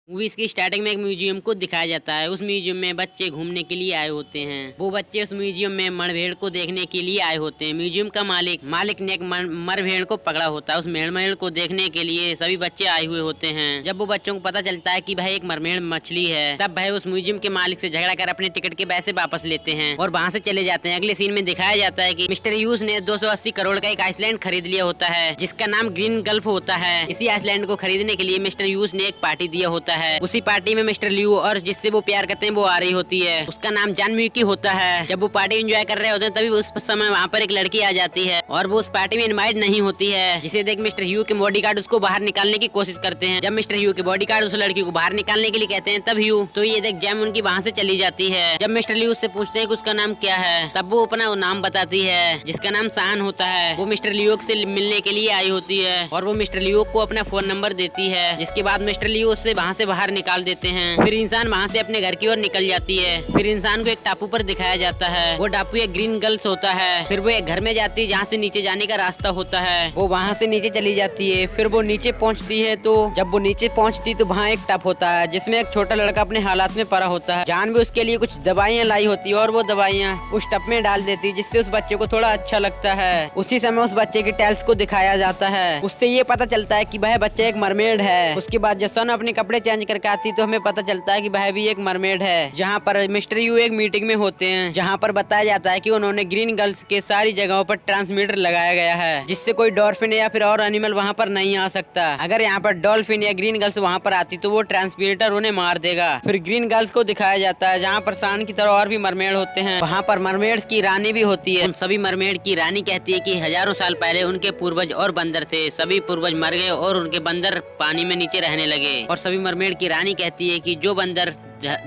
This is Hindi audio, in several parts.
मूवीज की स्टार्टिंग में एक म्यूजियम को दिखाया जाता है। उस म्यूजियम में बच्चे घूमने के लिए आए होते हैं। वो बच्चे उस म्यूजियम में मरभेड़ को देखने के लिए आए होते हैं। म्यूजियम का मालिक ने एक मरभेड़ को पकड़ा होता है। उस मरभेड़ को देखने के लिए सभी बच्चे आए हुए होते हैं। जब वो बच्चों को पता चलता है कि भाई एक मरभेड़ मछली है, तब भाई उस म्यूजियम के मालिक से झगड़ा कर अपने टिकट के पैसे वापस लेते हैं और वहाँ से चले जाते हैं। अगले सीन में दिखाया जाता है कि मिस्टर ह्यूज ने 280 करोड़ का एक आइसलैंड खरीद लिया होता है, जिसका नाम ग्रीन गल्फ होता है। इसी आइसलैंड को खरीदने के लिए मिस्टर ह्यूज ने एक पार्टी दिया होता है। उसी पार्टी में मिस्टर लियू और जिससे वो प्यार करते हैं वो आ रही होती है। उसका नाम जान म्यूकी होता है। जब वो पार्टी एंजॉय कर रहे होते हैं तभी उस समय वहाँ पर एक लड़की आ जाती है और वो उस पार्टी में इनवाइट नहीं होती है, जिसे देख मिस्टर ह्यू के बॉडीगार्ड उसको बाहर निकालने की कोशिश करते हैं। जब मिस्टर ह्यू के बॉडीगार्ड उस लड़की को बाहर निकालने के लिए कहते हैं तब ह्यू तो ये देख जैम उनकी वहाँ से चली जाती है। जब मिस्टर लियू उससे पूछते हैं कि उसका नाम क्या है, तब वो अपना नाम बताती है जिसका नाम शान होता है। वो मिस्टर लियू से मिलने के लिए आई होती है और वो मिस्टर लियू को अपना फोन नंबर देती है, जिसके बाद मिस्टर लियू उससे वहाँ से बाहर निकाल देते हैं। फिर इंसान वहाँ से अपने घर की ओर निकल जाती है। फिर इंसान को एक टापू पर दिखाया जाता है। वो टापू एक ग्रीन गर्ल्स होता है। फिर वो एक घर में जाती है जहाँ से नीचे जाने का रास्ता होता है। वो वहाँ से नीचे चली जाती है। फिर वो नीचे पहुँचती है तो जब वो नीचे पहुँचती तो वहाँ एक टप होता है जिसमें एक छोटा लड़का अपने हालात में पड़ा होता है। जान भी उसके लिए कुछ दवाइयाँ लाई होती है और वो दवाइयाँ उस टप में डाल देती है, जिससे उस बच्चे को थोड़ा अच्छा लगता है। उसी समय उस बच्चे के टेल्स को दिखाया जाता है। उससे ये पता चलता है कि वह बच्चा एक मरमेड है। उसके बाद जब सन अपने कपड़े चेंज करके आती तो हमें पता चलता है कि वह भी एक मरमेड है। जहाँ पर मिस्टर यू एक मीटिंग में होते हैं, जहाँ पर बताया जाता है कि उन्होंने ग्रीन गर्ल्स के सारी जगहों पर ट्रांसमीटर लगाया गया है, जिससे कोई डॉल्फिन या फिर और एनिमल वहाँ पर नहीं आ सकता। अगर यहाँ पर डॉल्फिन या ग्रीन गर्ल्स वहाँ पर आती तो वो ट्रांसमीटर उन्हें मार देगा। फिर ग्रीन गर्ल्स को दिखाया जाता है जहाँ पर शान की तरह और भी मरमेड होते हैं। वहाँ पर मरमेड्स की रानी भी होती है। उन सभी मरमेड की रानी कहती है कि हजारों साल पहले उनके पूर्वज और बंदर थे, सभी पूर्वज मर गए और उनके बंदर पानी में नीचे रहने लगे। और सभी मरमेड की रानी कहती है कि जो बंदर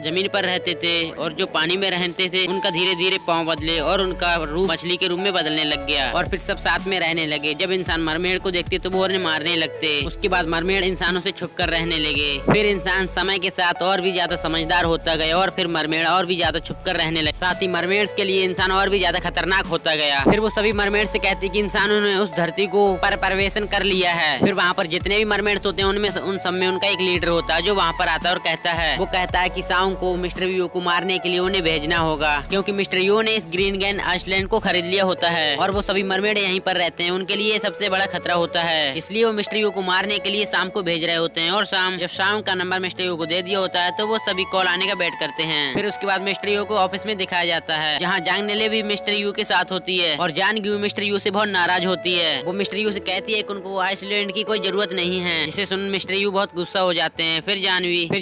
जमीन पर रहते थे और जो पानी में रहते थे उनका धीरे धीरे पाँव बदले और उनका रूप मछली के रूप में बदलने लग गया और फिर सब साथ में रहने लगे। जब इंसान मरमेड को देखते तो वो उन्हें मारने लगते। उसके बाद मरमेड इंसानों से छुप कर रहने लगे। फिर इंसान समय के साथ और भी ज्यादा समझदार होता गया और फिर मरमेड और भी ज्यादा छुप कर रहने लगे। साथ ही मरमेड्स के लिए इंसान और भी ज्यादा खतरनाक होता गया। फिर वो सभी मरमेड से कहती कि इंसानों ने उस धरती को परवेशन कर लिया है। फिर वहाँ पर जितने भी मरमेड्स होते हैं उनमें उन सब में उनका एक लीडर होता है जो वहाँ पर आता है और कहता है, वो कहता है कि शाम को मिस्टर यू को मारने के लिए उन्हें भेजना होगा, क्योंकि मिस्टर यू ने इस ग्रीन गैन आइसलैंड को खरीद लिया होता है और वो सभी मरमेड यहीं पर रहते हैं। उनके लिए सबसे बड़ा खतरा होता है, इसलिए वो मिस्टर यू को मारने के लिए शाम को भेज रहे होते हैं। और जब शाम का नंबर मिस्टर यू को दे दिया होता है तो वो सभी कॉल आने का वेट करते हैं। फिर उसके बाद मिस्टर यू को ऑफिस में दिखाया जाता है, जहाँ जांग नेले भी मिस्टर यू के साथ होती है और जान ग्यू मिस्टर यू से बहुत नाराज होती है। वो मिस्टर यू से कहती है कि उनको आइसलैंड की कोई जरूरत नहीं है, जिसे सुन मिस्टर यू बहुत गुस्सा हो जाते हैं। फिर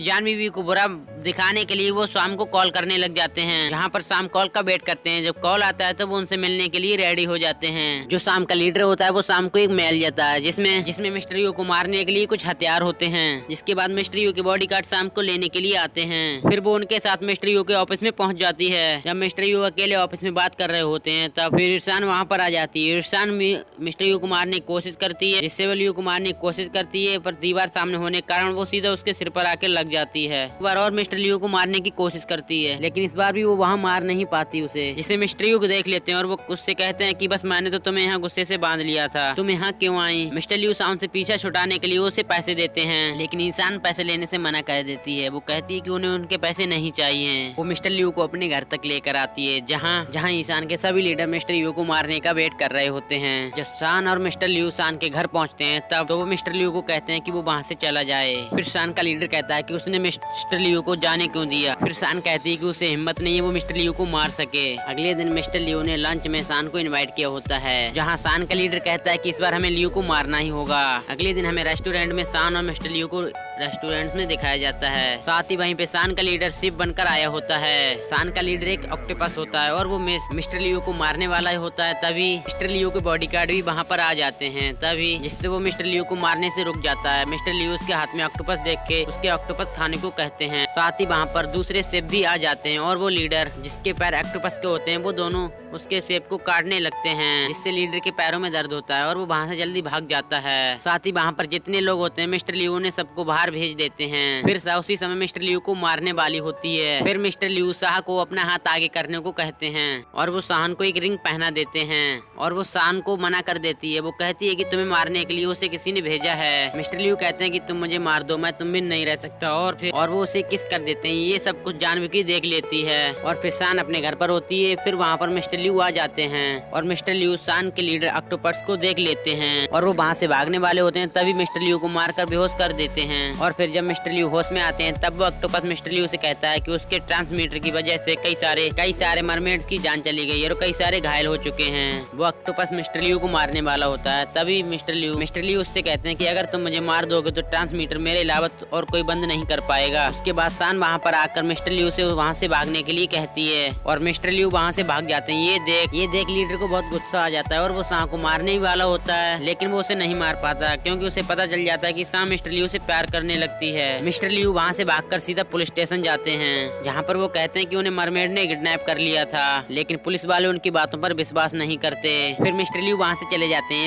जानवी को बुरा दिखाने के लिए वो शाम को कॉल करने लग जाते हैं, जहाँ पर शाम कॉल का वेट करते हैं। जब कॉल आता है तो वो उनसे मिलने के लिए रेडी हो जाते हैं। जो शाम का लीडर होता है वो शाम को एक मेल जाता है जिसमें मिस्टर यू को मारने के लिए कुछ हथियार होते हैं। जिसके बाद मिस्टर यू के बॉडीगार्ड शाम को लेने के लिए आते हैं। फिर वो उनके साथ मिस्टर यू के ऑफिस में पहुंच जाती है। जब मिस्टर यू अकेले ऑफिस में बात कर रहे होते हैं तब फिर इरशान वहाँ पर आ जाती है। इरशान मिस्टर यू को मारने की कोशिश करती है, जिससे वो यू को मारने की कोशिश करती है, पर दीवार सामने होने के कारण वो सीधा उसके सिर पर आकर लग जाती है। एक बार और मिस्टर यू को मारने की कोशिश करती है, लेकिन इस बार भी वो वहाँ मार नहीं पाती उसे, जिसे मिस्टर यू को देख लेते हैं और वो उससे कहते हैं कि बस मैंने तो तुम्हें यहाँ गुस्से से बांध लिया था, तुम यहाँ क्यों आई। मिस्टर यू शाम से पीछा छुड़ाने के लिए उसे पैसे देते हैं, लेकिन इंसान पैसे लेने से मना कर देती है। वो कहती है कि उन्हें उनके पैसे नहीं चाहिए। वो मिस्टर यू को अपने घर तक लेकर आती है, जहाँ इंसान के सभी लीडर मिस्टर यू को मारने का वेट कर रहे होते हैं। जब शान और मिस्टर यू शान के घर पहुँचते हैं तब तो वो मिस्टर यू को कहते हैं कि वो वहाँ से चला जाए। फिर शान का लीडर कहता है कि उसने मिस्टर यू को जाने क्यों दिया। फिर शान कहती है कि उसे हिम्मत नहीं है वो मिस्टर लियू को मार सके। अगले दिन मिस्टर लियू ने लंच में शान को इनवाइट किया होता है, जहां शान का लीडर कहता है कि इस बार हमें लियू को मारना ही होगा। अगले दिन हमें रेस्टोरेंट में शान और मिस्टर लियू को रेस्टोरेंट में दिखाया जाता है। साथ ही वहीं पे शान का लीडर शिप बनकर आया होता है। शान का लीडर एक ऑक्टोपस होता है और वो मिस्टर लियू को मारने वाला होता है। तभी मिस्टर लियू के बॉडीगार्ड भी वहाँ पर आ जाते हैं, तभी जिससे वो मिस्टर लियू को मारने से रुक जाता है। मिस्टर लियू उसके हाथ में ऑक्टोपस देख के उसके ऑक्टोपस खाने को कहते हैं। साथ ही वहाँ पर दूसरे शिप भी आ जाते हैं और वो लीडर जिसके पैर ऑक्टोपस के होते हैं वो दोनों उसके सेब को काटने लगते हैं, जिससे लीडर के पैरों में दर्द होता है और वो वहाँ से जल्दी भाग जाता है। साथ ही वहाँ पर जितने लोग होते हैं मिस्टर लियू ने सबको बाहर भेज देते हैं। फिर शाह उसी समय मिस्टर लियू को मारने वाली होती है। फिर मिस्टर लियू शाह को अपना हाथ आगे करने को कहते हैं और वो शाह को एक रिंग पहना देते हैं और वो शाह को मना कर देती है। वो कहती है कि तुम्हें मारने के लिए उसे किसी ने भेजा है। मिस्टर लियू कहते हैं कि तुम मुझे मार दो, मैं तुम भी नहीं रह सकता, और वो उसे किस कर देते हैं। ये सब कुछ जानवी देख लेती है और फिर शान अपने घर पर होती है। फिर वहाँ पर मिस्टर लियू आ जाते हैं और मिस्टर लियू शान के लीडर ऑक्टोपस को देख लेते हैं और वो वहाँ से भागने वाले होते हैं। तभी मिस्टर लियू को मारकर बेहोश कर देते हैं और फिर जब मिस्टर लियू होश में आते हैं तब वो ऑक्टोपस मिस्टर लियू से कहता है कि उसके ट्रांसमीटर की वजह से कई सारे मरमेड्स की जान चली गई और कई सारे घायल हो चुके हैं। वो ऑक्टोपस मिस्टर लियू को मारने वाला होता है। तभी मिस्टर लियू उससे कहते हैं कि अगर तुम मुझे मार दोगे तो ट्रांसमीटर मेरे अलावा और कोई बंद नहीं कर पाएगा। उसके बाद शान वहाँ पर आकर मिस्टर लियू से वहाँ से भागने के लिए कहती है और मिस्टर लियू वहाँ से भाग जाते हैं। ये देख लीडर को बहुत गुस्सा आ जाता है और वो शाह को मारने ही वाला होता है, लेकिन वो उसे नहीं मार पाता क्योंकि उसे पता चल जाता है कि शाह मिस्टर लियू से प्यार करने लगती है। मिस्टर लियू वहाँ से भागकर सीधा पुलिस स्टेशन जाते हैं, जहाँ पर वो कहते हैं कि उन्हें मरमेड ने किडनैप कर लिया था, लेकिन पुलिस वाले उनकी बातों पर विश्वास नहीं करते। फिर मिस्टर लियू वहाँ से चले जाते हैं।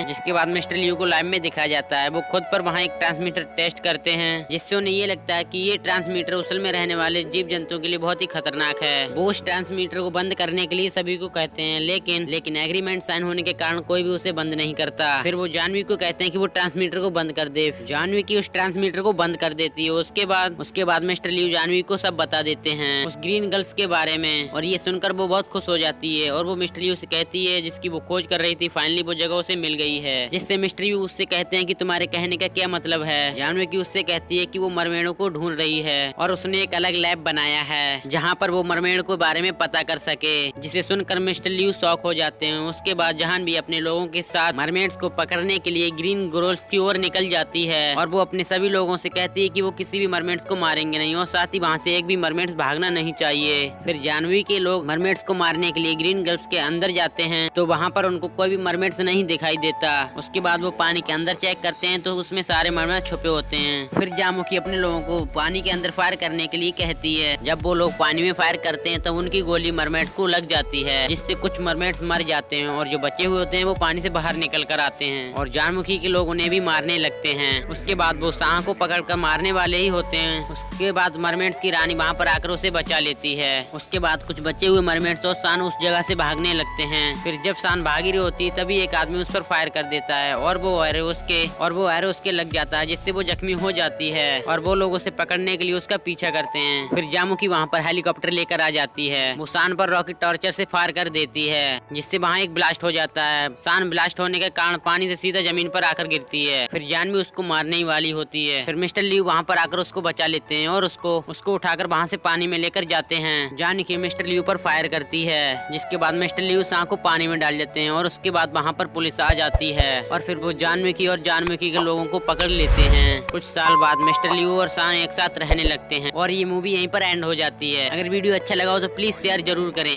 जिसके बाद मिस्टर लियू को लाइव में दिखाया जाता है। वो खुद पर वहाँ एक ट्रांसमीटर टेस्ट करते हैं, जिससे उन्हें ये लगता है कि ये ट्रांसमीटर असल में रहने वाले जीव जंतुओं के लिए बहुत ही खतरनाक है। वो उस ट्रांसमीटर को बंद करने के लिए सभी को कहते हैं, लेकिन एग्रीमेंट साइन होने के कारण कोई भी उसे बंद नहीं करता। फिर वो जानवी को कहते हैं कि वो ट्रांसमीटर को बंद कर दे। जानवी की उस ट्रांसमीटर को बंद कर देती है। उसके बाद मिस्टर लियू जानवी को सब बता देते हैं उस ग्रीन गर्ल्स के बारे में और ये सुनकर वो बहुत खुश हो जाती है और वो मिस्टर लियू से कहती है जिसकी वो खोज कर रही थी फाइनली वो जगह उसे मिल गई है। जिससे मिस्टर लियू उससे कहते हैं कि तुम्हारे कहने का क्या मतलब है। जानवी की उससे कहती है कि वो मरमेडों को ढूंढ रही है और उसने एक अलग लैब बनाया है जहाँ पर वो मरमेड के बारे में पता कर सके। जिसे सुनकर मिस्टर लियू शॉक हो जाते हैं। उसके बाद जहान भी अपने लोगों के साथ मरमेड्स को पकड़ने के लिए ग्रीन ग्रोल्स की ओर निकल जाती है और वो अपने सभी लोगों से कहती है कि वो किसी भी मरमेड्स को मारेंगे नहीं और साथ ही वहाँ से एक भी मरमेड्स भागना नहीं चाहिए। फिर जानवी के लोग मरमेड्स को मारने के लिए ग्रीन गर्ल्स के अंदर जाते हैं तो वहाँ पर उनको कोई भी मरमेड्स नहीं दिखाई देता। उसके बाद वो पानी के अंदर चेक करते हैं तो उसमें सारे मरमेड्स छुपे होते हैं। फिर जामुखी अपने लोगों को पानी के अंदर फायर करने के लिए कहती है। जब वो लोग पानी में फायर करते हैं तो उनकी गोली मरमेड को लग जाती है, जिससे कुछ मरमेड्स मर जाते हैं और जो बचे हुए होते हैं वो पानी से बाहर निकल कर आते हैं और जानमुखी के लोग उन्हें भी मारने लगते हैं। उसके बाद वो शाह को पकड़कर मारने वाले ही होते हैं। उसके बाद मरमेड्स की रानी वहाँ पर आकर उसे बचा लेती है। उसके बाद कुछ बचे हुए मरमेड्स और शान उस जगह से भागने लगते हैं। फिर जब शान भाग रही होती है तभी एक आदमी उस पर फायर कर देता है और वो एरो उसके लग जाता है, जिससे वो जख्मी हो जाती है और वो लोग उसे पकड़ने के लिए उसका पीछा करते हैं। फिर जामुखी वहाँ पर हेलीकॉप्टर लेकर आ जाती है। वो शान पर रॉकेट टॉर्चर से फायर कर देती है, जिससे वहाँ एक ब्लास्ट हो जाता है। शान ब्लास्ट होने के कारण पानी से सीधा जमीन पर आकर गिरती है। फिर जानवी उसको मारने ही वाली होती है। फिर मिस्टर लियू वहाँ पर आकर उसको बचा लेते हैं और उसको उठाकर वहाँ से पानी में लेकर जाते हैं। जानवी मिस्टर लियू पर फायर करती है, जिसके बाद मिस्टर लियू शाह को पानी में डाल देते हैं और उसके बाद वहाँ पर पुलिस आ जाती है और फिर वो जानवी के लोगों को पकड़ लेते हैं। कुछ साल बाद मिस्टर लियू और शान एक साथ रहने लगते हैं और ये मूवी यहीं पर एंड हो जाती है। अगर वीडियो अच्छा लगा हो तो प्लीज शेयर जरूर करें।